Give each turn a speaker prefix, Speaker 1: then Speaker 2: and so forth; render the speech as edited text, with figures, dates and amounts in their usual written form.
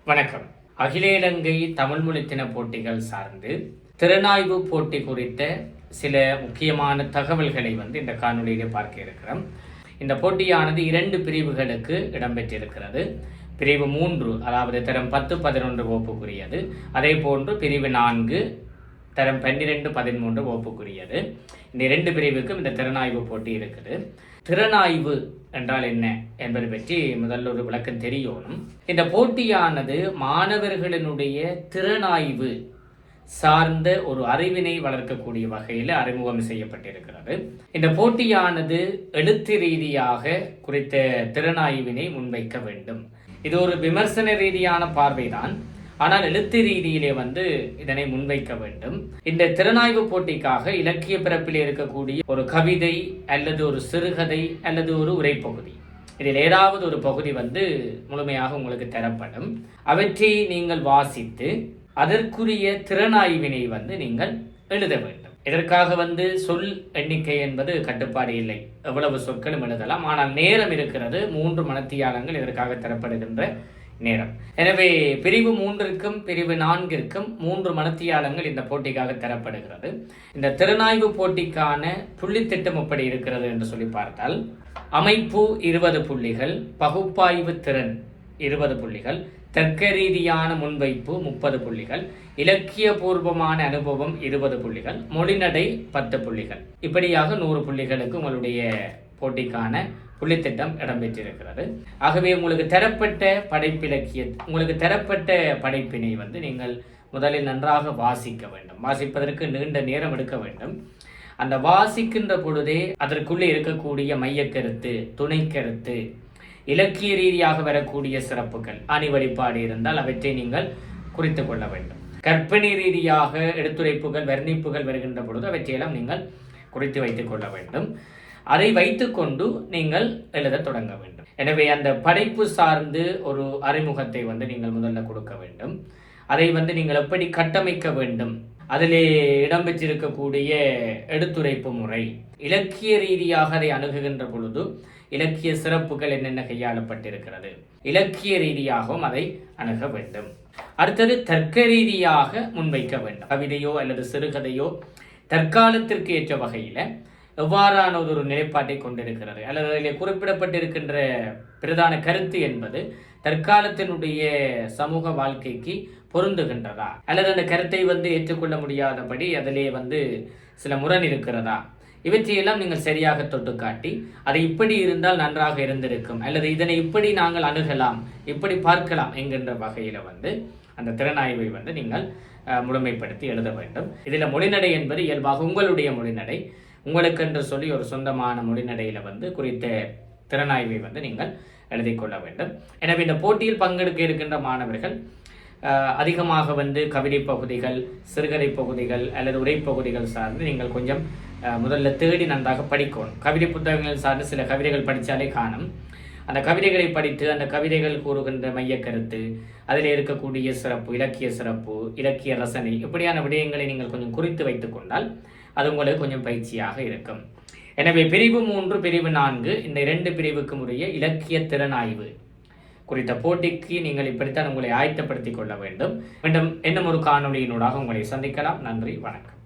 Speaker 1: வணக்கம். அகில இலங்கை தமிழ் மொழித்தின போட்டிகள் சார்ந்து திறனாய்வு போட்டி குறித்த சில முக்கியமான தகவல்களை இந்த காணொலியிலே பார்க்க இருக்கிறோம். இந்த போட்டியானது 2 பிரிவுகளுக்கு இடம்பெற்றிருக்கிறது. பிரிவு 3 அதாவது தரம் 10, 11 வகுப்புக்குரியது. அதே போன்று பிரிவு 4 தரம் 12, 13 வகுப்புக்குரியது. இந்த 2 பிரிவுக்கும் இந்த திறனாய்வு போட்டி இருக்குது. திறனாய்வு என்றால் என்ன என்பது பற்றி முதல்ல ஒரு விளக்கம் தெரியணும். இந்த போட்டியானது மாணவர்களினுடைய திறனாய்வு சார்ந்த ஒரு அறிவினை வளர்க்கக்கூடிய வகையில் அறிமுகம் செய்யப்பட்டிருக்கிறது. இந்த போட்டியானது எழுத்து ரீதியாக குறித்த திறனாய்வினை முன்வைக்க வேண்டும். இது ஒரு விமர்சன ரீதியான பார்வைதான், ஆனால் எழுத்து ரீதியிலே இதனை முன்வைக்க வேண்டும். இந்த திறனாய்வு போட்டிக்காக இலக்கிய பிறப்பிலே இருக்கக்கூடிய ஒரு கவிதை அல்லது ஒரு சிறுகதை அல்லது ஒரு உரைப்பகுதி, இதில் ஏதாவது ஒரு பகுதி முழுமையாக உங்களுக்கு தரப்படும். அவற்றை நீங்கள் வாசித்து அதற்குரிய திறனாய்வினை நீங்கள் எழுத வேண்டும். இதற்காக சொல் எண்ணிக்கை என்பது கட்டுப்பாடு இல்லை, எவ்வளவு சொற்களும் எழுதலாம். ஆனால் நேரம் இருக்கிறது, 3 மணித்தியாலங்கள் இதற்காக தரப்படுகின்ற நேரம். எனவே பிரிவு 3ற்கும் பிரிவு 4ற்கும் 3 மணித்தியாலங்கள் இந்த போட்டிக்காக தரப்படுகிறது. இந்த திறனாய்வு போட்டிக்கான புள்ளித்திட்டம் எப்படி இருக்கிறது என்று சொல்லி பார்த்தால், அமைப்பு 20 புள்ளிகள், பகுப்பாய்வு திறன் 20 புள்ளிகள், தர்க்க ரீதியான முன்வைப்பு 30 புள்ளிகள், இலக்கிய பூர்வமான அனுபவம் 20 புள்ளிகள், மொழிநடை 10 புள்ளிகள். இப்படியாக 100 புள்ளிகளுக்கு உங்களுடைய போட்டிக்கான புள்ளித்திட்டம் இடம்பெற்றிருக்கிறது. ஆகவே உங்களுக்கு தரப்பட்ட உங்களுக்கு தரப்பட்ட படைப்பினை நீங்கள் முதலில் நன்றாக வாசிக்க வேண்டும். வாசிப்பதற்கு நீண்ட நேரம் எடுக்க வேண்டும். அந்த வாசிக்கின்ற பொழுதே அதற்குள்ளே இருக்கக்கூடிய மையக்கருத்து, துணை கருத்து, இலக்கிய ரீதியாக வரக்கூடிய சிறப்புகள், அணிவழிப்பாடு இருந்தால் அவற்றை நீங்கள் குறித்து கொள்ள வேண்டும். கற்பனை ரீதியாக எடுத்துரைப்புகள், வர்ணிப்புகள் வருகின்ற பொழுது அவற்றையெல்லாம் நீங்கள் குறித்து வைத்துக் கொள்ள வேண்டும். அதை வைத்துக்கொண்டு நீங்கள் எழுத தொடங்க வேண்டும். எனவே அந்த படைப்பு சார்ந்து ஒரு அறிமுகத்தை நீங்கள் முதல்ல கொடுக்க வேண்டும். அதை நீங்கள் எப்படி கட்டமைக்க வேண்டும், அதிலே இடம்பெற்றிருக்கக்கூடிய எடுத்துரைப்பு முறை, இலக்கிய ரீதியாக அதை அணுகுகின்ற பொழுது இலக்கிய சிறப்புகள் என்னென்ன கையாளப்பட்டிருக்கிறது, இலக்கிய ரீதியாகவும் அதை அணுக வேண்டும். அடுத்தது தர்க்க ரீதியாக முன்வைக்க வேண்டும். கவிதையோ அல்லது சிறுகதையோ தற்காலத்திற்கு ஏற்ற வகையில் எவ்வாறான ஒரு நிலைப்பாட்டை கொண்டிருக்கிறது, அல்லது அதில் குறிப்பிடப்பட்டிருக்கின்ற பிரதான கருத்து என்பது தற்காலத்தினுடைய சமூக வாழ்க்கைக்கு பொருந்துகின்றதா, அல்லது அந்த கருத்தை ஏற்றுக்கொள்ள முடியாதபடி அதிலே சில முரண் இருக்கிறதா, இவற்றையெல்லாம் நீங்கள் சரியாக தொட்டு காட்டி அதை இப்படி இருந்தால் நன்றாக இருந்திருக்கும், அல்லது இதனை இப்படி நாங்கள் அணுகலாம், இப்படி பார்க்கலாம் என்கின்ற வகையில் அந்த திறனாய்வை நீங்கள் முழுமைப்படுத்தி எழுத வேண்டும். இதில் மொழிநடை என்பது இயல்பாக உங்களுடைய மொழிநடை, உங்களுக்கு என்று சொல்லி ஒரு சொந்தமான மொழிநடையில் குறித்த திறனாய்வை நீங்கள் எழுதி கொள்ள வேண்டும். எனவே இந்த போட்டியில் பங்கெடுக்க இருக்கின்ற மாணவர்கள் அதிகமாக கவிதை பகுதிகள், சிறுகதை பகுதிகள் அல்லது உரைப்பகுதிகள் சார்ந்து நீங்கள் கொஞ்சம் முதல்ல தேடி நன்றாக படிக்கணும். கவிதை புத்தகங்கள் சார்ந்து சில கவிதைகள் படித்தாலே காணும். அந்த கவிதைகளை படித்து அந்த கவிதைகள் கூறுகின்ற மையக்கருத்து, அதில் இருக்கக்கூடிய சிறப்பு, இலக்கிய சிறப்பு, இலக்கிய ரசனை, இப்படியான விடயங்களை நீங்கள் கொஞ்சம் குறித்து வைத்துக் கொண்டால் அது உங்களுக்கு கொஞ்சம் பயிற்சியாக இருக்கும். எனவே பிரிவு 3, பிரிவு 4 இந்த 2 பிரிவுக்கும் உரிய இலக்கிய திறனாய்வு குறித்த போட்டிக்கு நீங்கள் இப்படித்தான் உங்களை ஆயத்தப்படுத்திக் கொள்ள வேண்டும். மீண்டும் இன்னும் ஒரு காணொலியினூடாக உங்களை சந்திக்கலாம். நன்றி, வணக்கம்.